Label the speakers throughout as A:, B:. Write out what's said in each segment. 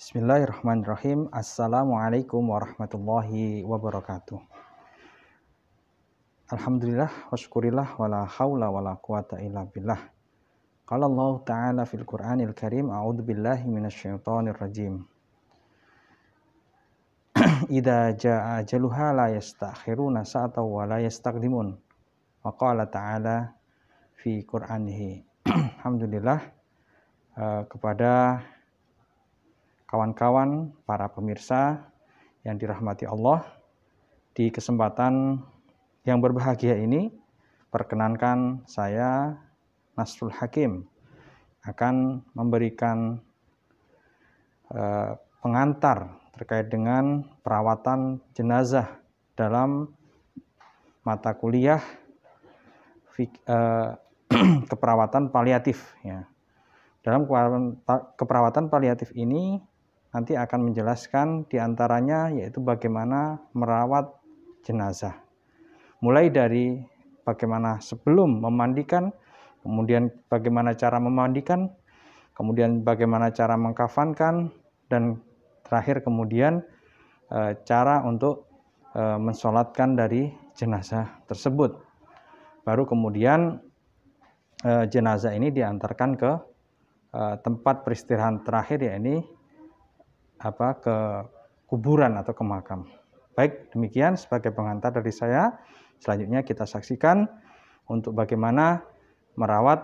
A: Bismillahirrahmanirrahim. Assalamualaikum warahmatullahi wabarakatuh. Alhamdulillah wa syukurillah wala haula wala quwata illa billah. Qala Allah Ta'ala fil Qur'anil Karim, a'udzu billahi minasyaitonir rajim. Idza jaa ajaluha la yastakhiruna sa'atan wa la yastaqdimun. Wa qala ta'ala fi Qur'anihi. Alhamdulillah kepada kawan-kawan, para pemirsa yang dirahmati Allah, di kesempatan yang berbahagia ini, perkenankan saya, Nasrul Hakim, akan memberikan pengantar terkait dengan perawatan jenazah dalam mata kuliah keperawatan paliatif. Ya. Dalam keperawatan paliatif ini, nanti akan menjelaskan diantaranya yaitu bagaimana merawat jenazah. Mulai dari bagaimana sebelum memandikan, kemudian bagaimana cara memandikan, kemudian bagaimana cara mengkafankan, dan terakhir kemudian cara untuk mensolatkan dari jenazah tersebut. Baru kemudian jenazah ini diantarkan ke tempat peristirahatan terakhir, yakni ke kuburan atau ke makam. Baik, demikian sebagai pengantar dari saya. Selanjutnya kita saksikan untuk bagaimana merawat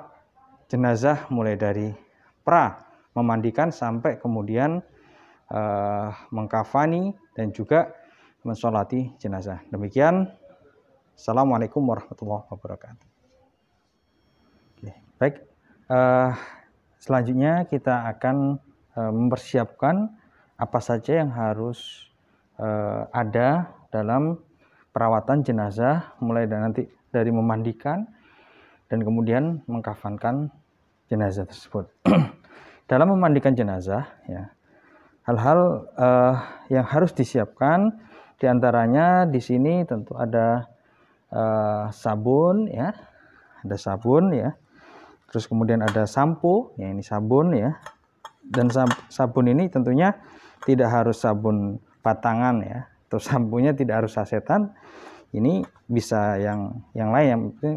A: jenazah mulai dari memandikan sampai kemudian mengkafani dan juga mensolati jenazah. Demikian. Assalamualaikum warahmatullahi wabarakatuh. Oke, baik. Selanjutnya kita akan mempersiapkan apa saja yang harus ada dalam perawatan jenazah, mulai dari memandikan dan kemudian mengkafankan jenazah tersebut. Dalam memandikan jenazah, ya, hal-hal yang harus disiapkan, diantaranya di sini tentu ada sabun, ya, ada sabun, ya. Terus kemudian ada sampo, ya, ini sabun, ya. Dan sabun ini tentunya tidak harus sabun batangan, ya, atau sampunya tidak harus sasetan. Ini bisa yang lain, yang penting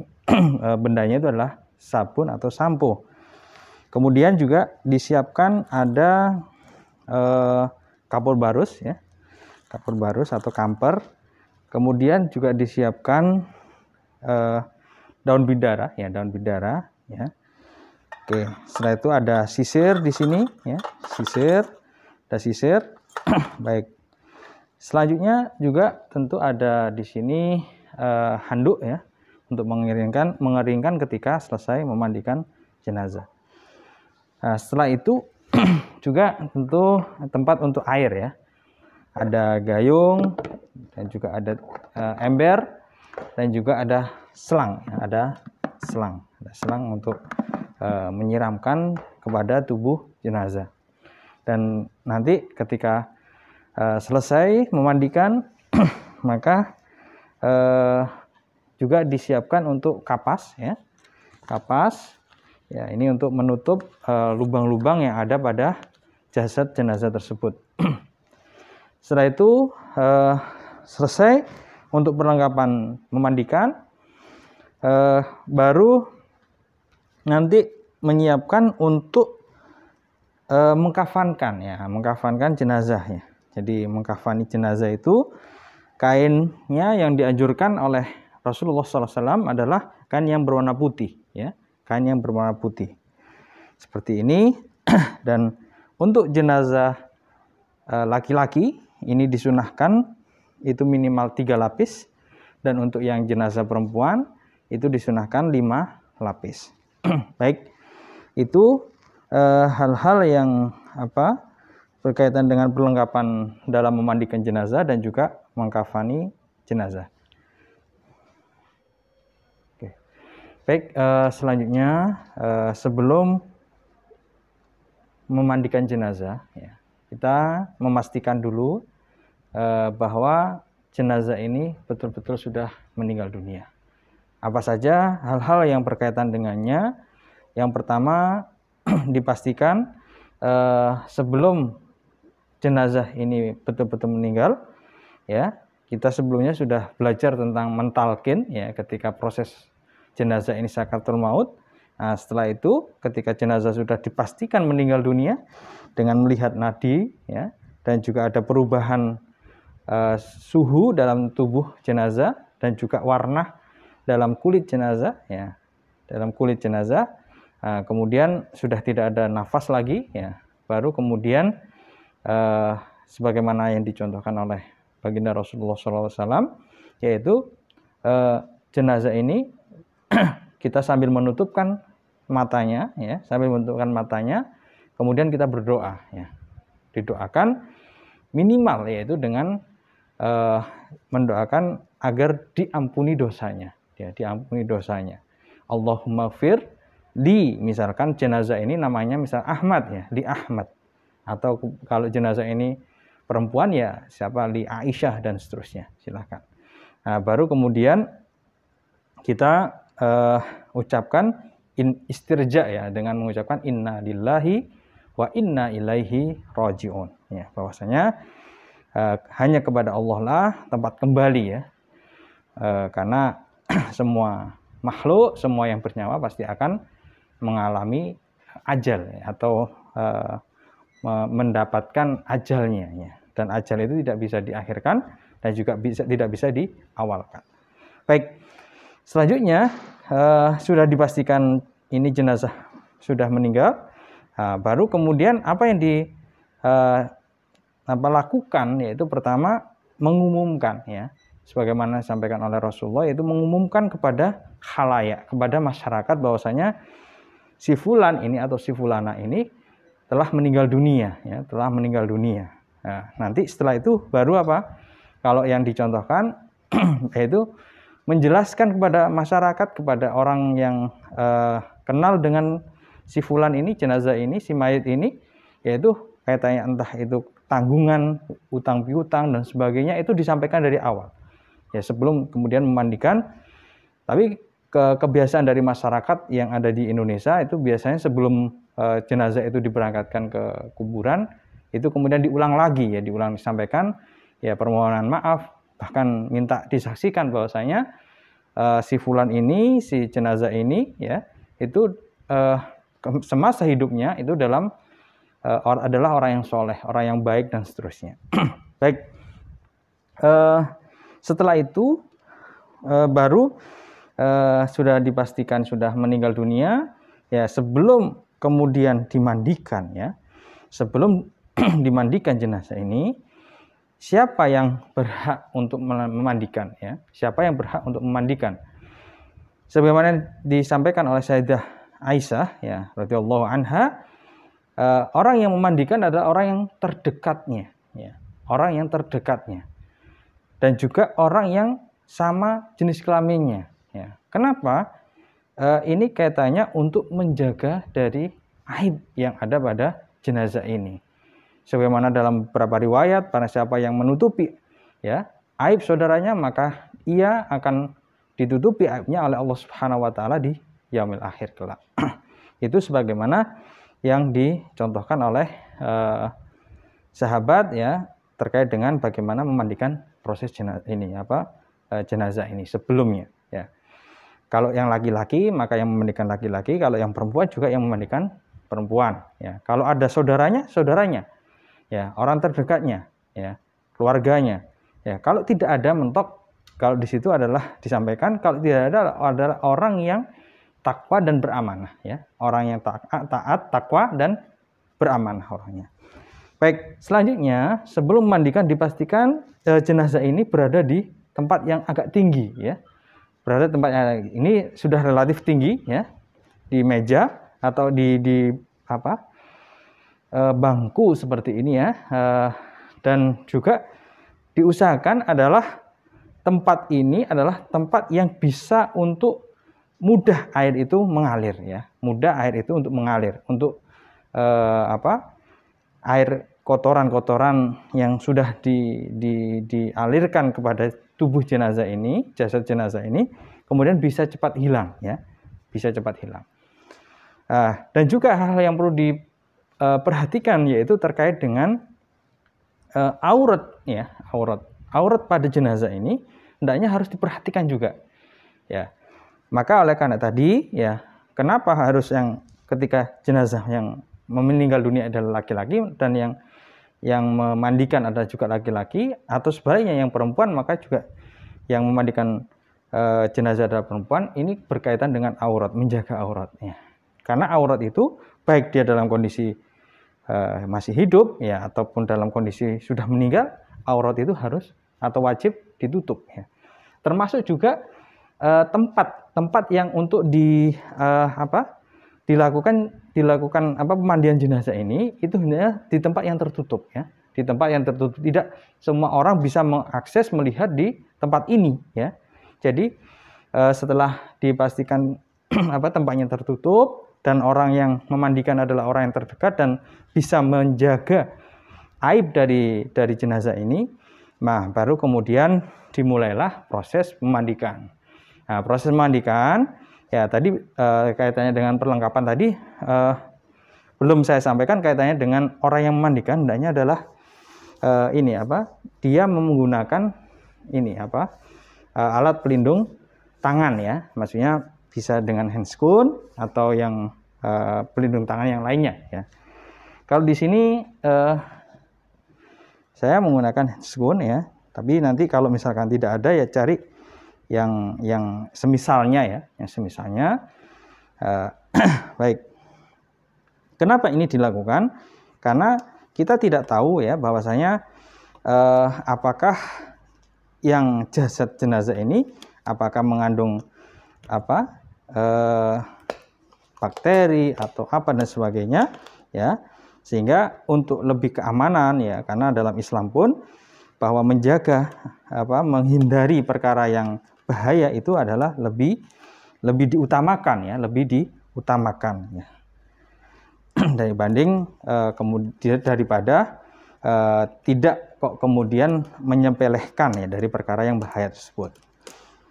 A: bendanya itu adalah sabun atau sampo. Kemudian juga disiapkan ada kapur barus, ya, kapur barus atau kamper. Kemudian juga disiapkan daun bidara, ya, daun bidara, ya. Oke, setelah itu ada sisir di sini, ya, ada sisir. Baik. Selanjutnya juga tentu ada di sini handuk, ya, untuk mengeringkan ketika selesai memandikan jenazah. Nah, setelah itu juga tentu tempat untuk air, ya. Ada gayung dan juga ada ember dan juga ada selang, ya, ada selang untuk menyiramkan kepada tubuh jenazah. Dan nanti ketika selesai memandikan maka juga disiapkan untuk kapas, ya, kapas, ya, ini untuk menutup lubang-lubang yang ada pada jasad jenazah tersebut. Setelah itu selesai untuk perlengkapan memandikan, baru nanti menyiapkan untuk mengkafankan, ya, mengkafankan jenazahnya. Jadi mengkafani jenazah itu kainnya yang dianjurkan oleh Rasulullah SAW adalah kain yang berwarna putih, ya, kain yang berwarna putih seperti ini. Dan untuk jenazah laki-laki ini disunahkan itu minimal 3 lapis, dan untuk yang jenazah perempuan itu disunahkan 5 lapis. Baik, itu hal-hal yang berkaitan dengan perlengkapan dalam memandikan jenazah dan juga mengkafani jenazah. Oke. Baik, selanjutnya sebelum memandikan jenazah, ya, kita memastikan dulu bahwa jenazah ini betul-betul sudah meninggal dunia. Apa saja hal-hal yang berkaitan dengannya? Yang pertama, dipastikan sebelum jenazah ini betul-betul meninggal, ya, kita sebelumnya sudah belajar tentang mentalkin, ya, ketika proses jenazah ini sakaratul maut. Nah, setelah itu ketika jenazah sudah dipastikan meninggal dunia dengan melihat nadi, ya, dan juga ada perubahan suhu dalam tubuh jenazah dan juga warna dalam kulit jenazah, ya, dalam kulit jenazah. Kemudian sudah tidak ada nafas lagi, ya, baru kemudian sebagaimana yang dicontohkan oleh baginda Rasulullah SAW, yaitu jenazah ini kita sambil menutupkan matanya, ya, sambil menutupkan matanya, kemudian kita berdoa, ya, didoakan minimal yaitu dengan mendoakan agar diampuni dosanya, ya, diampuni dosanya. Allahumma fir li, misalkan jenazah ini namanya misal Ahmad, ya, li Ahmad, atau kalau jenazah ini perempuan, ya, siapa, li Aisyah, dan seterusnya, silahkan. Nah, baru kemudian kita ucapkan istirja, ya, dengan mengucapkan inna lillahi wa inna ilaihi rajiun, ya, bahwasanya hanya kepada Allah lah tempat kembali, ya, karena semua makhluk, semua yang bernyawa pasti akan mengalami ajal, ya, atau mendapatkan ajalnya, ya, dan ajal itu tidak bisa diakhirkan dan juga tidak bisa diawalkan. Baik, selanjutnya sudah dipastikan ini jenazah sudah meninggal, baru kemudian apa yang lakukan, yaitu pertama mengumumkan, ya, sebagaimana disampaikan oleh Rasulullah, yaitu mengumumkan kepada khalayak, kepada masyarakat bahwasanya si fulan ini atau si fulana ini telah meninggal dunia, ya, telah meninggal dunia. Nah, nanti setelah itu baru apa? Kalau yang dicontohkan yaitu menjelaskan kepada masyarakat, kepada orang yang kenal dengan si fulan ini, jenazah ini, si mayit ini, yaitu kaitannya entah itu tanggungan, utang piutang dan sebagainya, itu disampaikan dari awal, ya, sebelum kemudian memandikan. Tapi kebiasaan dari masyarakat yang ada di Indonesia itu biasanya sebelum jenazah itu diberangkatkan ke kuburan, itu kemudian diulang lagi, ya, disampaikan, ya, permohonan maaf, bahkan minta disaksikan bahwasanya si fulan ini, si jenazah ini, ya, itu semasa hidupnya itu adalah orang yang soleh, orang yang baik, dan seterusnya. Baik, setelah itu baru sudah dipastikan sudah meninggal dunia, ya, sebelum kemudian dimandikan, ya, sebelum dimandikan jenazah ini, siapa yang berhak untuk memandikan, ya, siapa yang berhak untuk memandikan? Sebagaimana disampaikan oleh Sayyidah Aisyah, ya, radhiyallahu anha, orang yang memandikan adalah orang yang terdekatnya, ya, orang yang terdekatnya, dan juga orang yang sama jenis kelaminnya, ya. Kenapa? Ini kaitannya untuk menjaga dari aib yang ada pada jenazah ini. Sebagaimana dalam beberapa riwayat, para siapa yang menutupi, ya, aib saudaranya, maka ia akan ditutupi aibnya oleh Allah Subhanahu wa taala di yaumil akhir kelak. Itu sebagaimana yang dicontohkan oleh sahabat, ya, terkait dengan bagaimana memandikan proses jenazah ini sebelumnya, ya. Kalau yang laki-laki maka yang memandikan laki-laki, kalau yang perempuan juga yang memandikan perempuan, ya. Kalau ada saudaranya, ya, orang terdekatnya, ya, keluarganya, ya. Kalau tidak ada, mentok, kalau di situ adalah disampaikan, kalau tidak ada adalah orang yang takwa dan beramanah, ya, orang yang taat, takwa dan beramanah orangnya. Baik, selanjutnya sebelum memandikan dipastikan jenazah ini berada di tempat yang agak tinggi, ya, berada tempatnya ini sudah relatif tinggi, ya, di meja atau di bangku seperti ini, ya, dan juga diusahakan adalah tempat ini adalah tempat yang bisa untuk mudah air itu mengalir, ya, mudah air itu untuk mengalir, untuk air kotoran-kotoran yang sudah dialirkan kepada tubuh jenazah ini, jasad jenazah ini, kemudian bisa cepat hilang, ya, bisa cepat hilang. Dan juga hal-hal yang perlu diperhatikan yaitu terkait dengan aurat ya, aurat pada jenazah ini hendaknya harus diperhatikan juga ya. Maka oleh karena tadi ya, kenapa harus yang ketika jenazah yang meninggal dunia adalah laki-laki dan yang memandikan adalah juga laki-laki, atau sebaliknya yang perempuan maka juga yang memandikan jenazah adalah perempuan, ini berkaitan dengan aurat, menjaga auratnya. Karena aurat itu baik dia dalam kondisi masih hidup ya ataupun dalam kondisi sudah meninggal, aurat itu harus atau wajib ditutup ya. Termasuk juga tempat yang untuk dilakukan pemandian jenazah ini itu hanya di tempat yang tertutup ya. Di tempat yang tertutup, tidak semua orang bisa mengakses melihat di tempat ini ya. Jadi setelah dipastikan tempatnya tertutup dan orang yang memandikan adalah orang yang terdekat dan bisa menjaga aib dari jenazah ini, nah baru kemudian dimulailah proses memandikan. Nah, proses memandikan ya tadi kaitannya dengan perlengkapan tadi belum saya sampaikan, kaitannya dengan orang yang memandikan hendaknya adalah dia menggunakan alat pelindung tangan ya, maksudnya bisa dengan handscoon atau yang pelindung tangan yang lainnya ya. Kalau di sini saya menggunakan handscoon ya, tapi nanti kalau misalkan tidak ada ya cari yang semisalnya ya, yang semisalnya. Baik. Kenapa ini dilakukan? Karena kita tidak tahu ya bahwasanya apakah yang jasad jenazah ini apakah mengandung bakteri atau apa dan sebagainya ya, sehingga untuk lebih keamanan ya, karena dalam Islam pun bahwa menjaga menghindari perkara yang bahaya itu adalah lebih diutamakan ya, daripada tidak kok kemudian menyepelekan ya dari perkara yang bahaya tersebut.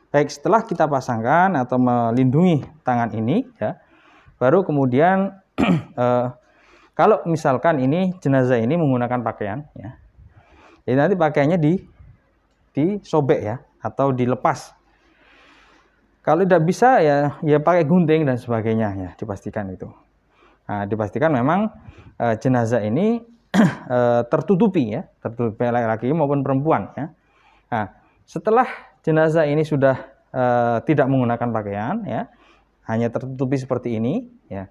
A: Baik, setelah kita pasangkan atau melindungi tangan ini ya, baru kemudian kalau misalkan ini jenazah ini menggunakan pakaian ya, jadi nanti pakaiannya disobek ya atau dilepas. Kalau tidak bisa ya pakai gunting dan sebagainya ya, dipastikan itu. Nah, dipastikan memang jenazah ini tertutupi laki-laki maupun perempuan ya. Nah, setelah jenazah ini sudah tidak menggunakan pakaian ya, hanya tertutupi seperti ini ya,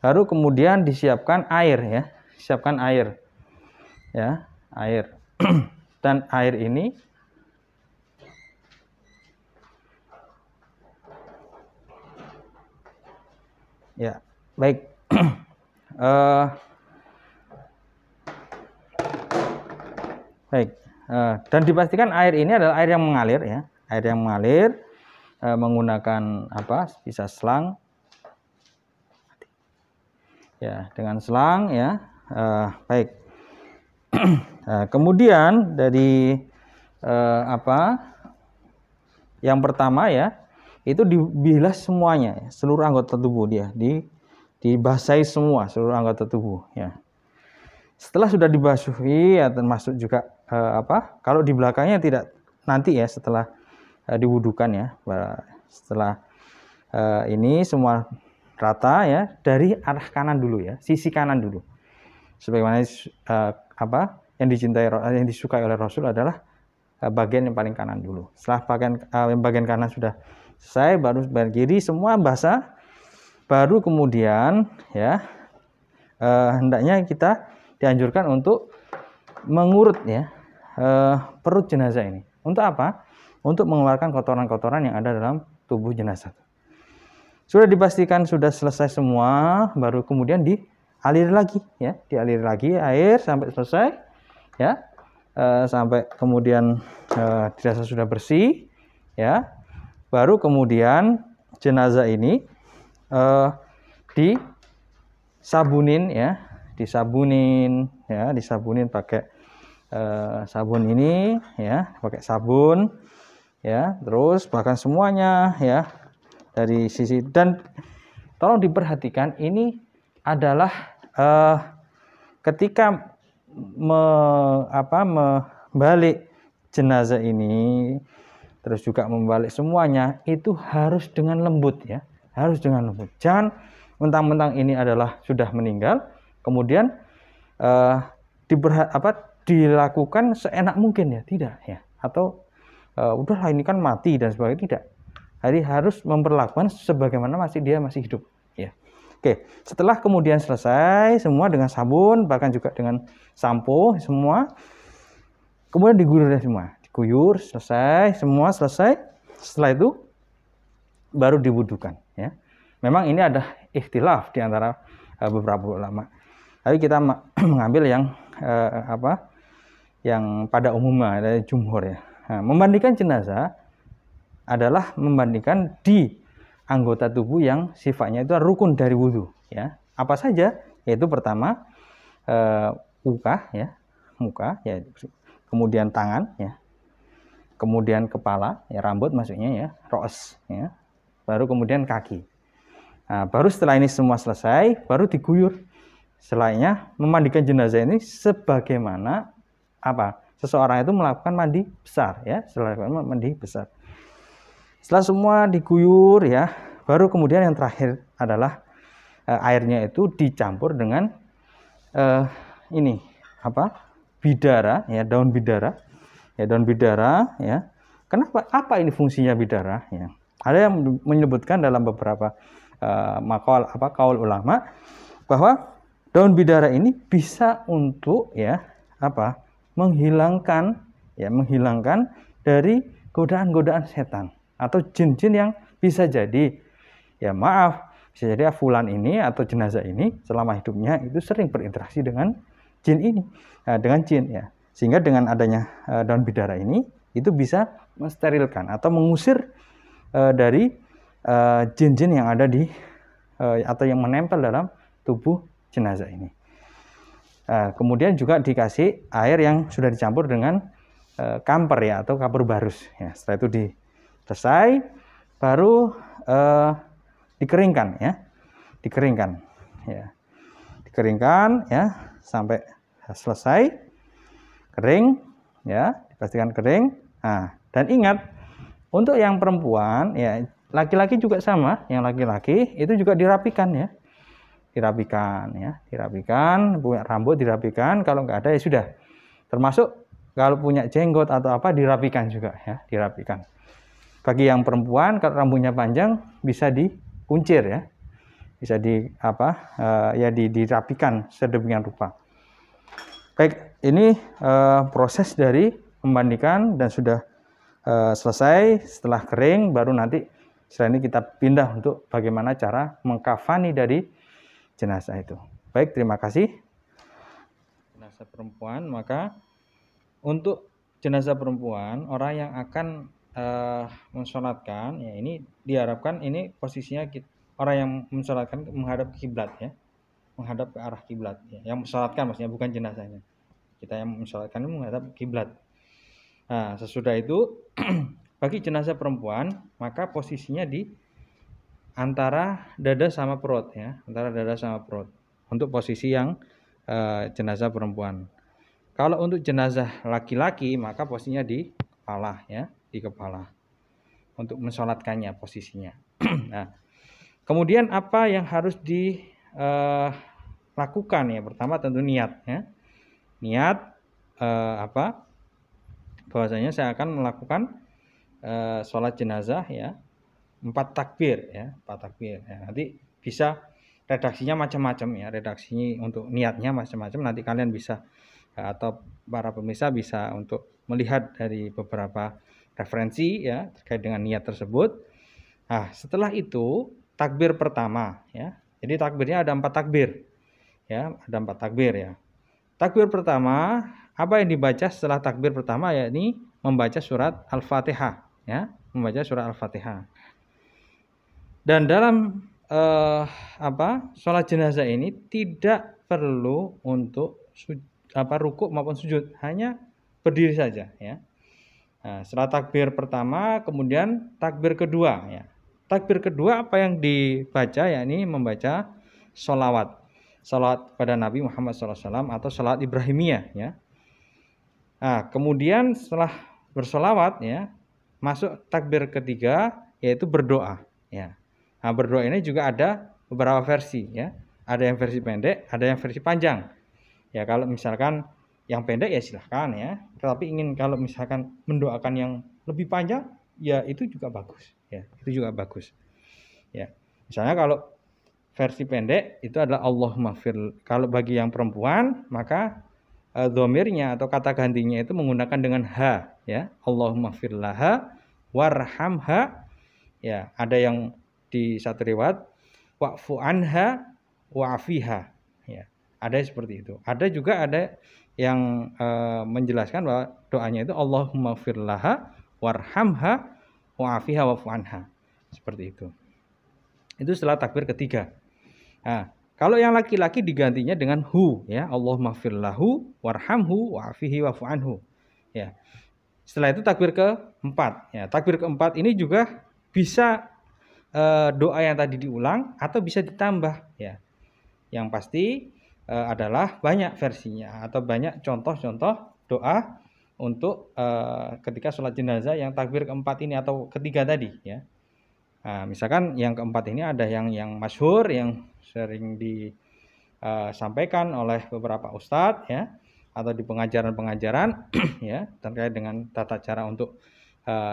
A: baru kemudian disiapkan air ya, air dan air ini ya baik. Baik, dan dipastikan air ini adalah air yang mengalir ya, menggunakan bisa selang ya, dengan selang ya. Baik. Kemudian dari yang pertama ya, itu dibilas semuanya ya, seluruh anggota tubuh dia dibasahi semua seluruh anggota tubuh ya. Setelah sudah dibasuhi ya, termasuk juga kalau di belakangnya tidak nanti ya, setelah diwudukan ya, setelah ini semua rata ya, dari arah kanan dulu ya, sisi kanan dulu, sebagaimana yang disukai oleh Rasul adalah bagian yang paling kanan dulu. Setelah bagian kanan sudah selesai, baru bagian kiri semua basah, baru kemudian ya hendaknya kita dianjurkan untuk mengurut ya perut jenazah ini. Untuk apa? Untuk mengeluarkan kotoran-kotoran yang ada dalam tubuh jenazah. Sudah dipastikan sudah selesai semua, baru kemudian dialiri lagi air sampai selesai ya, sampai kemudian dirasa sudah bersih ya, baru kemudian jenazah ini disabunin pakai sabun ini ya, pakai sabun ya, terus bahkan semuanya ya dari sisi. Dan tolong diperhatikan, ini adalah ketika membalik jenazah ini, terus juga membalik semuanya, itu harus dengan lembut ya, harus dengan lembut. Jangan mentang-mentang ini adalah sudah meninggal, kemudian dilakukan seenak mungkin ya, tidak ya, atau udahlah ini kan mati dan sebagainya, tidak. Jadi harus memperlakukan sebagaimana dia masih hidup ya. Oke, setelah kemudian selesai semua dengan sabun, bahkan juga dengan sampo semua, kemudian diguyur semua, diguyur, selesai, semua selesai. Setelah itu baru diwudukan ya. Memang ini ada ikhtilaf di antara beberapa ulama. Tapi kita mengambil yang yang pada umumnya dari jumhur ya. Nah, membandingkan jenazah adalah membandingkan di anggota tubuh yang sifatnya itu rukun dari wudhu ya. Apa saja? Yaitu pertama muka ya, kemudian tangan ya, kemudian kepala ya, rambut maksudnya ya, ro'as ya, baru kemudian kaki. Nah, baru setelah ini semua selesai, baru diguyur. Setelahnya memandikan jenazah ini sebagaimana seseorang itu melakukan mandi besar ya, setelah mandi besar. Setelah semua diguyur ya, baru kemudian yang terakhir adalah airnya itu dicampur dengan bidara ya, daun bidara ya. Kenapa? Apa ini fungsinya bidara ya? Ada yang menyebutkan dalam beberapa kaul ulama bahwa daun bidara ini bisa untuk ya menghilangkan dari godaan-godaan setan atau jin-jin yang bisa jadi bisa jadi fulan ini atau jenazah ini selama hidupnya itu sering berinteraksi dengan jin ini, dengan jin ya. Sehingga dengan adanya daun bidara ini itu bisa mensterilkan atau mengusir dari jin-jin yang ada di atau yang menempel dalam tubuh jenazah ini. Kemudian juga dikasih air yang sudah dicampur dengan kamper ya, atau kapur barus ya. Setelah itu selesai, baru dikeringkan ya sampai selesai kering ya, dipastikan kering. Nah, dan ingat untuk yang perempuan ya, laki-laki juga sama, yang laki-laki itu juga dirapikan ya, punya rambut dirapikan, kalau nggak ada ya sudah, termasuk kalau punya jenggot atau apa dirapikan juga ya, dirapikan. Bagi yang perempuan kalau rambutnya panjang bisa dikuncir ya, bisa dirapikan sedemikian rupa. Baik, ini proses dari memandikan dan sudah selesai. Setelah kering baru nanti setelah ini kita pindah untuk bagaimana cara mengkafani dari jenazah itu. Baik, terima kasih. Jenazah perempuan, maka untuk jenazah perempuan, orang yang akan mensolatkan ya, ini diharapkan ini posisinya orang yang mensolatkan menghadap kiblat ya, menghadap ke arah kiblat ya. Yang mensolatkan maksudnya, bukan jenazahnya. Kita yang mensolatkan menghadap kiblat. Nah, sesudah itu bagi jenazah perempuan maka posisinya di antara dada sama perut ya, antara dada sama perut untuk posisi yang jenazah perempuan. Kalau untuk jenazah laki-laki maka posisinya di kepala ya, di kepala untuk mensolatkannya posisinya. Nah, kemudian apa yang harus dilakukan ya? Pertama tentu niat ya, niat bahwasanya saya akan melakukan sholat jenazah ya, 4 takbir ya, 4 takbir ya. Nanti bisa redaksinya macam-macam ya, redaksi untuk niatnya macam-macam, nanti kalian bisa atau para pemirsa bisa untuk melihat dari beberapa referensi ya terkait dengan niat tersebut. Nah, setelah itu takbir pertama ya. Jadi takbirnya ada 4 takbir. Ya, ada 4 takbir ya. Takbir pertama, apa yang dibaca setelah takbir pertama yakni membaca surat Al-Fatihah ya, membaca surat Al-Fatihah. Dan dalam sholat jenazah ini tidak perlu untuk rukuk maupun sujud, hanya berdiri saja ya. Nah, setelah takbir pertama kemudian takbir kedua ya. Takbir kedua apa yang dibaca yakni membaca sholawat. salawat pada Nabi Muhammad SAW atau salawat Ibrahimiyah ya. Nah, kemudian setelah bersolawat ya, masuk takbir ketiga yaitu berdoa ya. Nah, berdoa ini juga ada beberapa versi ya. Ada yang versi pendek, ada yang versi panjang. Ya, kalau misalkan yang pendek ya silahkan ya. Tetapi ingin kalau misalkan mendoakan yang lebih panjang, ya itu juga bagus ya. Itu juga bagus. Ya. Misalnya kalau versi pendek itu adalah Allahumma fir. Kalau bagi yang perempuan maka dhamirnya atau kata gantinya itu menggunakan dengan ha ya. Allahumma firlaha warhamha. Ya, ada yang di satu riwayat wa'fu anha wa'afiha ya. Ada seperti itu. Ada juga ada yang menjelaskan bahwa doanya itu Allahumma firlaha warhamha wa'afiha wa'fu anha. Seperti itu. Itu setelah takbir ketiga. Nah, kalau yang laki-laki digantinya dengan hu ya, Allahumma firlahu warhamhu wa'afihi wa'fu anhu. Ya. Setelah itu takbir keempat. Ya, takbir keempat ini juga bisa doa yang tadi diulang atau bisa ditambah ya. Yang pasti adalah banyak versinya atau banyak contoh-contoh doa untuk ketika sholat jenazah yang takbir keempat ini atau ketiga tadi ya. Nah, misalkan yang keempat ini ada yang masyhur yang sering disampaikan oleh beberapa ustadz ya atau di pengajaran-pengajaran ya terkait dengan tata cara untuk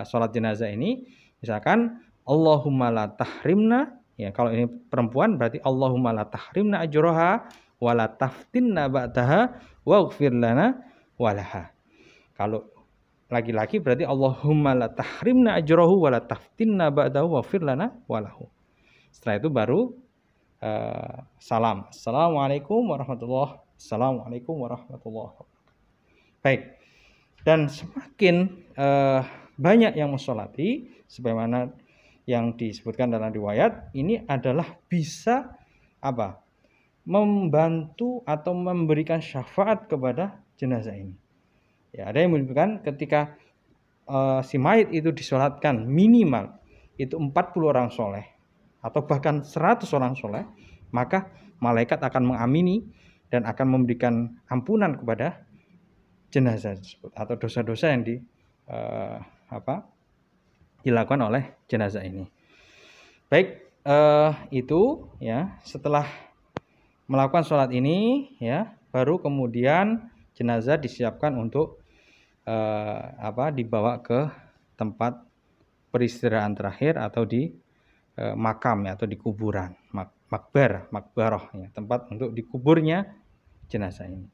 A: sholat jenazah ini. Misalkan Allahumma la tahrimna ya, kalau ini perempuan berarti Allahumma la tahrimna ajroha wa la taftinna ba'daha waghfir lana walaha. Kalau laki-laki berarti Allahumma la tahrimna ajrahu wa la taftinna ba'dahu waghfir lana walahu. Setelah itu baru salam. Assalamualaikum warahmatullahi wabarakatuh. Assalamualaikum warahmatullahi wabarakatuh. Baik. Dan semakin banyak yang mensolati sebagaimana yang disebutkan dalam riwayat ini adalah bisa apa? Membantu atau memberikan syafaat kepada jenazah ini. Ya, ada yang menyebutkan ketika si mayit itu disolatkan minimal itu 40 orang soleh atau bahkan 100 orang soleh, maka malaikat akan mengamini dan akan memberikan ampunan kepada jenazah tersebut atau dosa-dosa yang dilakukan oleh jenazah ini. Baik, itu ya setelah melakukan sholat ini ya baru kemudian jenazah disiapkan untuk dibawa ke tempat peristirahatan terakhir atau di makam ya, atau di kuburan, makbarah ya, tempat untuk dikuburnya jenazah ini.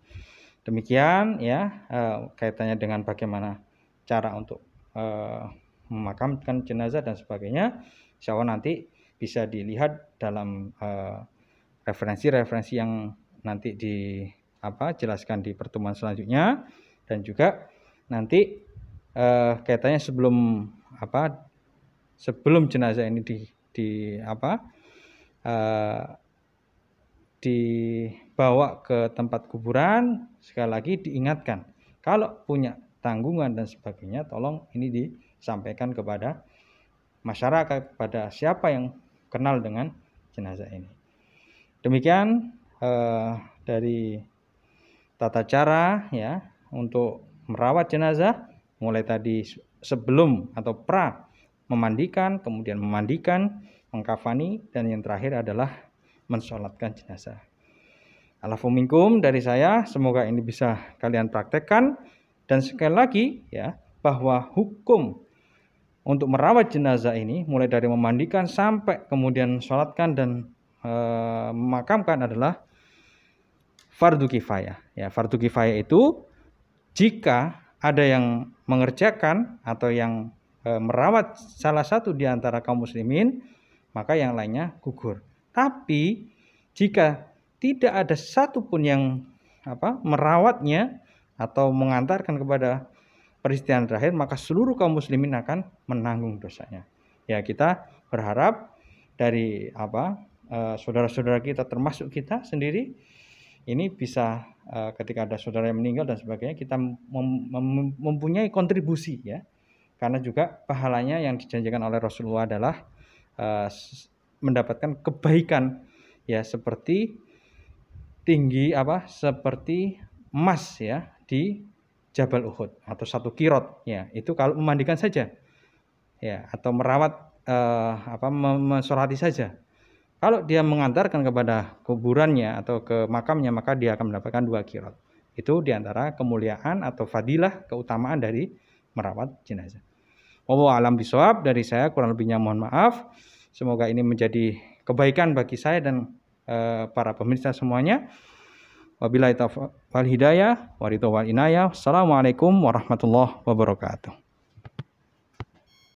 A: Demikian ya kaitannya dengan bagaimana cara untuk memakamkan jenazah dan sebagainya. Insya Allah nanti bisa dilihat dalam referensi-referensi yang nanti jelaskan di pertemuan selanjutnya, dan juga nanti kaitannya sebelum jenazah ini dibawa ke tempat kuburan, sekali lagi diingatkan kalau punya tanggungan dan sebagainya tolong ini disampaikan kepada masyarakat, kepada siapa yang kenal dengan jenazah ini. Demikian dari tata cara ya untuk merawat jenazah, mulai tadi sebelum atau pra memandikan, kemudian memandikan, mengkafani, dan yang terakhir adalah mensolatkan jenazah. Alafu minkum dari saya, semoga ini bisa kalian praktekkan. Dan sekali lagi ya, bahwa hukum untuk merawat jenazah ini mulai dari memandikan sampai kemudian sholatkan dan memakamkan adalah fardu kifayah. Ya, fardu kifayah itu jika ada yang mengerjakan atau yang merawat salah satu di antara kaum muslimin, maka yang lainnya gugur. Tapi jika tidak ada satupun yang merawatnya atau mengantarkan kepada peristiwa terakhir, maka seluruh kaum muslimin akan menanggung dosanya. Ya, kita berharap dari saudara-saudara kita termasuk kita sendiri ini bisa ketika ada saudara yang meninggal dan sebagainya, kita mempunyai kontribusi ya. Karena juga pahalanya yang dijanjikan oleh Rasulullah adalah mendapatkan kebaikan ya, seperti tinggi seperti emas ya di Jabal Uhud atau 1 kirot ya. Itu kalau memandikan saja ya, atau merawat mensolati saja. Kalau dia mengantarkan kepada kuburannya atau ke makamnya, maka dia akan mendapatkan 2 kirot. Itu diantara kemuliaan atau fadilah, keutamaan dari merawat jenazah. Wallahu a'lam bishawab. Dari saya kurang lebihnya mohon maaf. Semoga ini menjadi kebaikan bagi saya dan para pemirsa semuanya. Wabillahi taufiq wal hidayah, wa ridha wal inayah. Assalamualaikum warahmatullahi wabarakatuh.